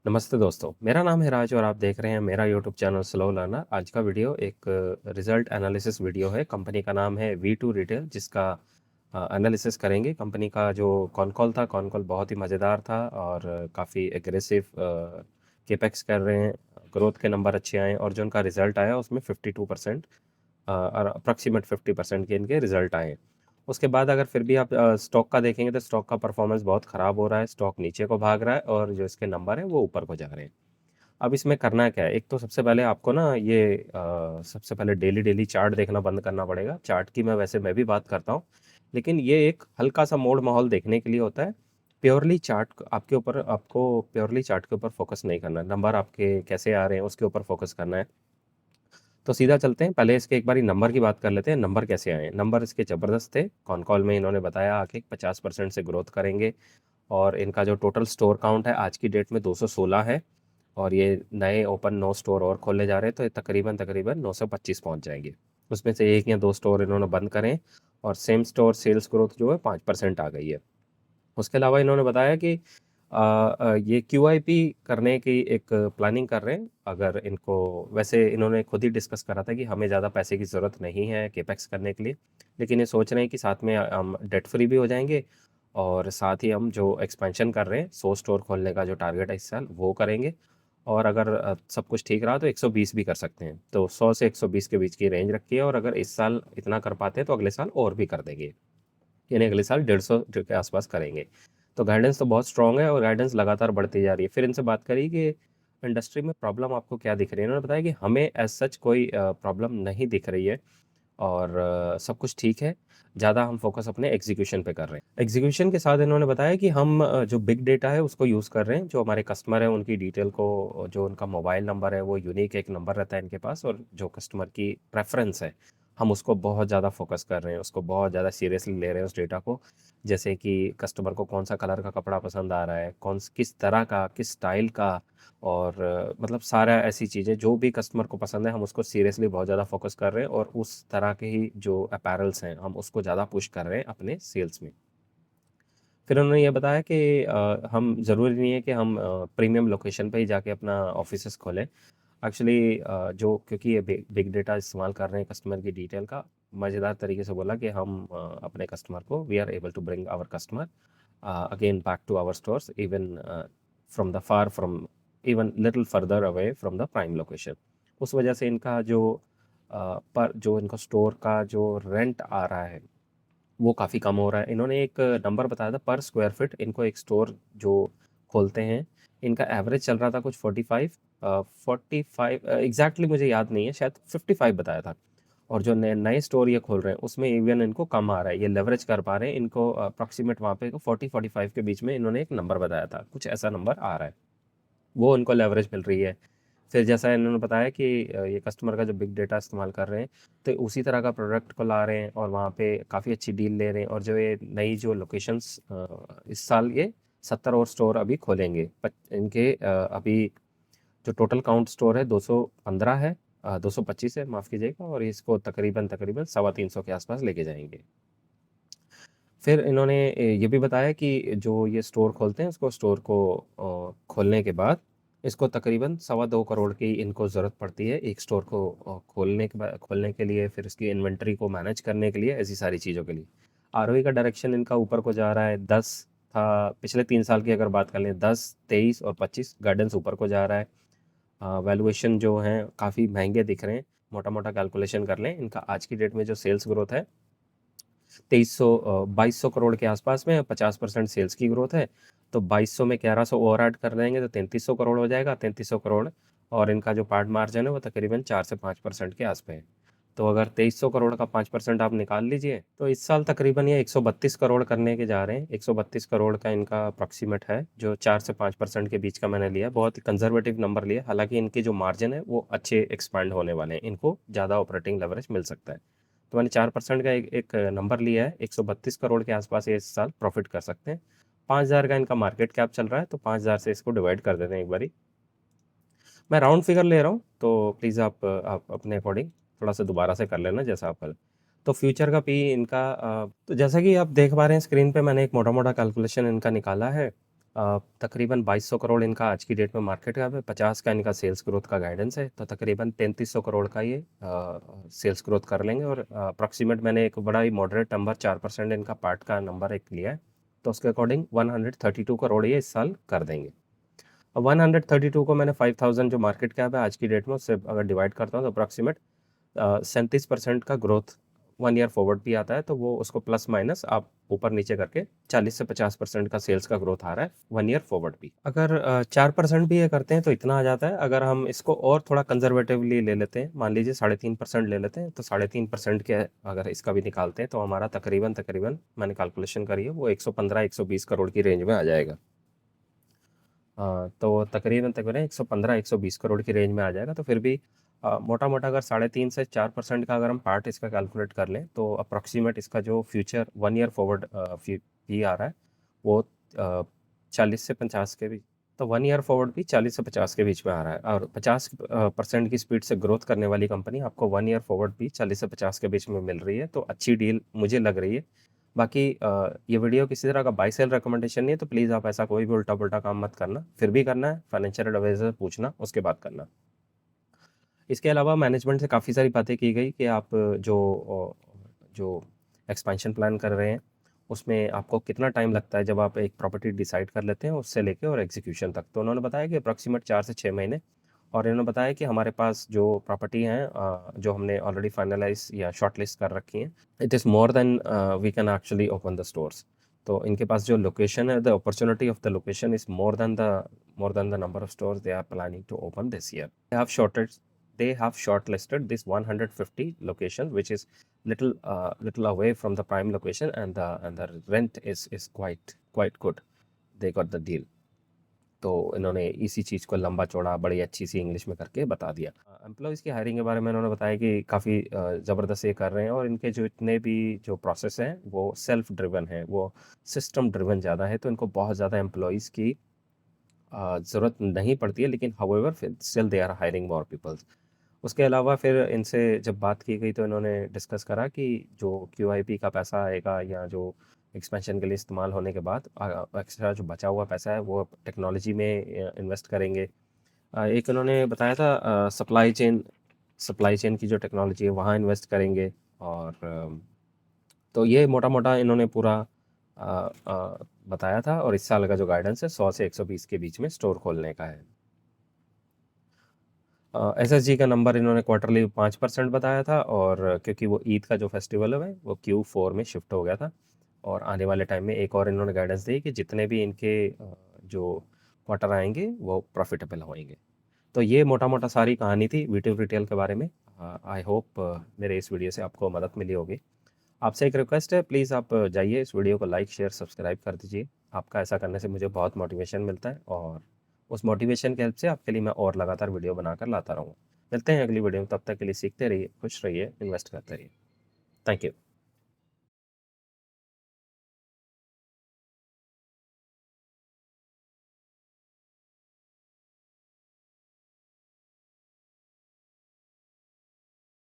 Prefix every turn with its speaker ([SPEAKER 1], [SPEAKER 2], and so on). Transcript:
[SPEAKER 1] नमस्ते दोस्तों, मेरा नाम है राज और आप देख रहे हैं मेरा यूट्यूब चैनल स्लो लर्नर। आज का वीडियो एक रिजल्ट एनालिसिस वीडियो है। कंपनी का नाम है V2 रिटेल, जिसका एनालिसिस करेंगे। कंपनी का जो कॉन कॉल था, कॉन कॉल बहुत ही मज़ेदार था और काफ़ी एग्रेसिव केपेक्स कर रहे हैं। ग्रोथ के नंबर अच्छे आए और जो उनका रिजल्ट आया उसमें 52% और अप्रॉक्सीमेट 50% के इनके रिजल्ट आए। उसके बाद अगर फिर भी आप स्टॉक का देखेंगे तो स्टॉक का परफॉर्मेंस बहुत ख़राब हो रहा है। स्टॉक नीचे को भाग रहा है और जो इसके नंबर हैं वो ऊपर को जा रहे हैं। अब इसमें करना क्या है? एक तो सबसे पहले आपको ना सबसे पहले डेली चार्ट देखना बंद करना पड़ेगा। चार्ट की मैं भी बात करता हूँ, लेकिन ये एक हल्का-सा मूड माहौल देखने के लिए होता है। प्योरली चार्ट आपके ऊपर आपको प्योरली चार्ट के ऊपर फ़ोकस नहीं करना है। नंबर आपके कैसे आ रहे हैं उसके ऊपर फ़ोकस करना है। तो सीधा चलते हैं, पहले इसके एक बारी नंबर की बात कर लेते हैं। नंबर कैसे आए? नंबर इसके ज़बरदस्त थे। कॉन कॉल में इन्होंने बताया आके 50% से ग्रोथ करेंगे और इनका जो टोटल स्टोर काउंट है आज की डेट में 216 है और ये नए ओपन 9 स्टोर और खोलने जा रहे हैं, तो ये तकरीबन 925 पहुंच जाएंगे। उसमें से 1 या 2 स्टोर इन्होंने बंद करें और सेम स्टोर सेल्स ग्रोथ जो है 5% आ गई है। उसके अलावा इन्होंने बताया कि ये क्यूआईपी करने की एक प्लानिंग कर रहे हैं। अगर इनको वैसे इन्होंने खुद ही डिस्कस करा था कि हमें ज़्यादा पैसे की ज़रूरत नहीं है केपेक्स करने के लिए, लेकिन ये सोच रहे हैं कि साथ में हम डेट फ्री भी हो जाएंगे और साथ ही हम जो एक्सपेंशन कर रहे हैं 100 स्टोर खोलने का जो टारगेट है इस साल वो करेंगे। और अगर सब कुछ ठीक रहा तो 120 भी कर सकते हैं। तो 100 से 120 के बीच की रेंज रखी है और अगर इस साल इतना कर पाते हैं तो अगले साल और भी कर देंगे, यानी अगले साल 150 के आसपास करेंगे। तो गाइडेंस तो बहुत स्ट्रॉन्ग है और गाइडेंस लगातार बढ़ती जा रही है। फिर इनसे बात करी कि इंडस्ट्री में प्रॉब्लम आपको क्या दिख रही है? इन्होंने बताया कि हमें एज सच कोई प्रॉब्लम नहीं दिख रही है और सब कुछ ठीक है। ज़्यादा हम फोकस अपने एग्जीक्यूशन पे कर रहे हैं। एग्जीक्यूशन के साथ इन्होंने बताया कि हम जो बिग डेटा है उसको यूज़ कर रहे हैं। जो हमारे कस्टमर हैं उनकी डिटेल को, जो उनका मोबाइल नंबर है वो यूनिक एक नंबर रहता है इनके पास, और जो कस्टमर की प्रेफ़रेंस है हम उसको बहुत ज़्यादा फोकस कर रहे हैं, उसको बहुत ज़्यादा सीरियसली ले रहे हैं उस डेटा को। जैसे कि कस्टमर को कौन-सा कलर का कपड़ा पसंद आ रहा है, किस तरह का, किस स्टाइल का, और मतलब सारा ऐसी चीज़ें जो भी कस्टमर को पसंद है हम उसको सीरियसली बहुत ज़्यादा फोकस कर रहे हैं और उस तरह के ही जो अपैरल्स हैं हम उसको ज़्यादा पुश कर रहे हैं अपने सेल्स में। फिर उन्होंने ये बताया कि हम ज़रूरी नहीं है कि हम प्रीमियम लोकेशन पे ही जाके अपना ऑफिसेस खोलें। एक्चुअली जो क्योंकि ये बिग डेटा इस्तेमाल कर रहे हैं कस्टमर की डिटेल का, मज़ेदार तरीके से बोला कि हम अपने कस्टमर को we are able to bring our customer again back to our stores even from the far from even little further away from the prime location. उस वजह से इनका पर जो इनका स्टोर का जो रेंट आ रहा है वो काफ़ी कम हो रहा है। इन्होंने एक नंबर बताया था पर स्क्वायर फीट इनको एक स्टोर जो खोलते हैं, इनका एवरेज चल रहा था कुछ 45 एग्ज़ैक्टली मुझे याद नहीं है, शायद 55 बताया था। और जो नए नए स्टोर ये खोल रहे हैं उसमें इवन इनको कम आ रहा है, ये लेवरेज कर पा रहे हैं। इनको अप्रॉक्सिमेट वहाँ पे 40-45 के बीच में इन्होंने एक नंबर बताया था, कुछ ऐसा नंबर आ रहा है, वो उनको लेवरेज मिल रही है। फिर जैसा इन्होंने बताया कि ये कस्टमर का जो बिग डेटा इस्तेमाल कर रहे हैं, तो उसी तरह का प्रोडक्ट को ला रहे हैं और वहाँ पे काफ़ी अच्छी डील ले रहे हैं। और जो ये नई जो लोकेशंस इस साल ये 70 और स्टोर अभी खोलेंगे। इनके अभी जो टोटल काउंट स्टोर है 215 है, 225 है, माफ़ कीजिएगा, और इसको तकरीबन 325 के आसपास लेके जाएंगे। फिर इन्होंने ये भी बताया कि जो ये स्टोर खोलते हैं उसको स्टोर को खोलने के बाद इसको तकरीबन 2.25 करोड़ की इनको ज़रूरत पड़ती है एक स्टोर को खोलने के लिए, फिर इसकी इन्वेंटरी को मैनेज करने के लिए, ऐसी सारी चीज़ों के लिए। आरओई का डायरेक्शन इनका ऊपर को जा रहा है। 10 था पिछले 3 साल की, अगर बात कर लें 10, 23 और 25 गाइडेंस ऊपर को जा रहा है। वैल्यूएशन जो हैं काफ़ी महंगे दिख रहे हैं। मोटा मोटा कैलकुलेशन कर लें, इनका आज की डेट में जो सेल्स ग्रोथ है 2200 करोड़ के आसपास में, 50% सेल्स की ग्रोथ है। तो 2200 में 1100 और ऐड कर देंगे तो 3300 करोड़ हो जाएगा। 3300 करोड़, और इनका जो पार्ट मार्जिन है वो तकरीबन 4 से 5% के आस पे है। तो अगर 2300 करोड़ का 5% आप निकाल लीजिए तो इस साल तकरीबन ये 132 करोड़ करने के जा रहे हैं। 132 करोड़ का इनका अप्रॉक्सीमेट है, जो 4 से 5% के बीच का मैंने लिया, बहुत ही कंजर्वेटिव नंबर लिया। हालांकि इनके जो मार्जिन है वो अच्छे एक्सपांड होने वाले हैं, इनको ज़्यादा ऑपरेटिंग लेवरेज मिल सकता है। तो मैंने 4% का एक नंबर लिया है। 132 करोड़ के आसपास ये इस साल प्रॉफिट कर सकते हैं। 5000 का इनका मार्केट कैप चल रहा है, तो 5000 से इसको डिवाइड कर देते हैं एक बारी। मैं राउंड फिगर ले रहा हूँ, तो प्लीज़ आप अपने अकॉर्डिंग थोड़ा सा दोबारा से कर लेना जैसा आप कर। तो फ्यूचर का पी इनका तो जैसा कि आप देख पा रहे हैं स्क्रीन पे, मैंने एक मोटा मोटा कैलकुलेशन इनका निकाला है। तकरीबन 2200 करोड़ इनका आज की डेट में मार्केट कैप है, 50 का इनका सेल्स ग्रोथ का गाइडेंस है, तो तकरीबन 3300 करोड़ का ये सेल्स ग्रोथ कर लेंगे। और अप्रॉक्सीमेट मैंने एक बड़ा ही मॉडरेट नंबर 4% इनका पार्ट का नंबर एक लिया है, तो उसके अकॉर्डिंग 132 करोड़ ये इस साल कर देंगे। अब 132 को मैंने 5000 जो मार्केट कैप है आज की डेट में, उससे अगर डिवाइड करता हूँ तो अप्रॉक्सीमेट 37% का ग्रोथ 1 ईयर फॉरवर्ड भी आता है, तो वो उसको प्लस माइनस आप ऊपर नीचे करके 40 से 50% का सेल्स का ग्रोथ आ रहा है 1 ईयर फॉरवर्ड भी। अगर 4% भी ये करते हैं तो इतना आ जाता है। अगर हम इसको और थोड़ा कंजर्वेटिवली ले लेते हैं, मान लीजिए 3.5% ले लेते हैं, तो 3.5% के अगर इसका भी निकालते हैं तो हमारा तकरीबन मैंने कैलकुलेशन करी है वो 115-120 करोड़ की रेंज में आ जाएगा। तो तकरीबन 115-120 करोड़ की रेंज में आ जाएगा। तो फिर भी मोटा-मोटा अगर 3.5 से 4% का अगर हम पार्ट इसका कैलकुलेट कर लें, तो अप्रॉक्सीमेट इसका जो फ्यूचर 1 ईयर फॉरवर्ड फी आ रहा है वो 40 से 50 के बीच। तो 1 ईयर फॉरवर्ड भी 40 से 50 के बीच में आ रहा है, और 50% की स्पीड से ग्रोथ करने वाली कंपनी आपको 1 ईयर फॉरवर्ड भी 40 से 50 के बीच में मिल रही है, तो अच्छी डील मुझे लग रही है। बाकी ये वीडियो किसी तरह का बाय सेल रिकमेंडेशन नहीं है, तो प्लीज़ आप ऐसा कोई भी उल्टा-पुल्टा काम मत करना। फिर भी करना है, फाइनेंशियल एडवाइज़र से पूछना, उसके बाद करना। इसके अलावा मैनेजमेंट से काफ़ी सारी बातें की गई कि आप जो एक्सपेंशन प्लान कर रहे हैं, उसमें आपको कितना टाइम लगता है जब आप एक प्रॉपर्टी डिसाइड कर लेते हैं, उससे लेके और एग्जीक्यूशन तक। तो उन्होंने बताया कि अप्रॉक्सीमेट 4 से 6 महीने। और इन्होंने बताया कि हमारे पास जो प्रॉपर्टी हैं जो हमने ऑलरेडी फाइनलाइज़ या शॉर्टलिस्ट कर रखी हैं, it is more than we can actually open the stores. तो इनके पास जो लोकेशन है, the opportunity of the location is more than the number of stores they are planning to open this year. They have shortlisted this 150 location, which is little away from the prime location, and the rent is quite good. They got the deal. तो इन्होंने इसी चीज़ को लंबा चौड़ा बड़ी अच्छी सी English में करके बता दिया। एम्प्लॉइज़ की हायरिंग के बारे में इन्होंने बताया कि काफ़ी ज़बरदस्त ये कर रहे हैं, और इनके जो इतने भी जो प्रोसेस हैं वो सेल्फ ड्रिवन है, वो सिस्टम ड्रिवन ज़्यादा है, तो इनको बहुत ज़्यादा एम्प्लॉइज़ की ज़रूरत नहीं पड़ती है, लेकिन हाउएवर फिर still they are hiring more peoples. उसके अलावा फिर इनसे जब बात की गई तो इन्होंने डिस्कस करा कि जो QIP का पैसा आएगा या जो एक्सपेंशन के लिए इस्तेमाल होने के बाद एक्स्ट्रा जो बचा हुआ पैसा है वो टेक्नोलॉजी में इन्वेस्ट करेंगे। एक उन्होंने बताया था सप्लाई चेन की जो टेक्नोलॉजी है वहाँ इन्वेस्ट करेंगे। और तो ये मोटा-मोटा इन्होंने पूरा बताया था, और इस साल का जो गाइडेंस है 100 से 120 के बीच में स्टोर खोलने का है। SSG का नंबर इन्होंने क्वार्टरली 5% बताया था, और क्योंकि वो ईद का जो फेस्टिवल है वो Q4 में शिफ्ट हो गया था, और आने वाले टाइम में एक और इन्होंने गाइडेंस दी कि जितने भी इनके जो क्वार्टर आएंगे वो प्रॉफिटेबल होंगे। तो ये मोटा-मोटा सारी कहानी थी वीटू रिटेल के बारे में। आई होप मेरे इस वीडियो से आपको मदद मिली होगी। आपसे एक रिक्वेस्ट है, प्लीज़ आप जाइए इस वीडियो को लाइक, शेयर, सब्सक्राइब कर दीजिए। आपका ऐसा करने से मुझे बहुत मोटिवेशन मिलता है, और उस मोटिवेशन की हेल्प से आपके लिए मैं और लगातार वीडियो बनाकर लाता रहूँगा। मिलते हैं अगली वीडियो में, तब तक के लिए सीखते रहिए, खुश रहिए, इन्वेस्ट करते रहिए। Thank you.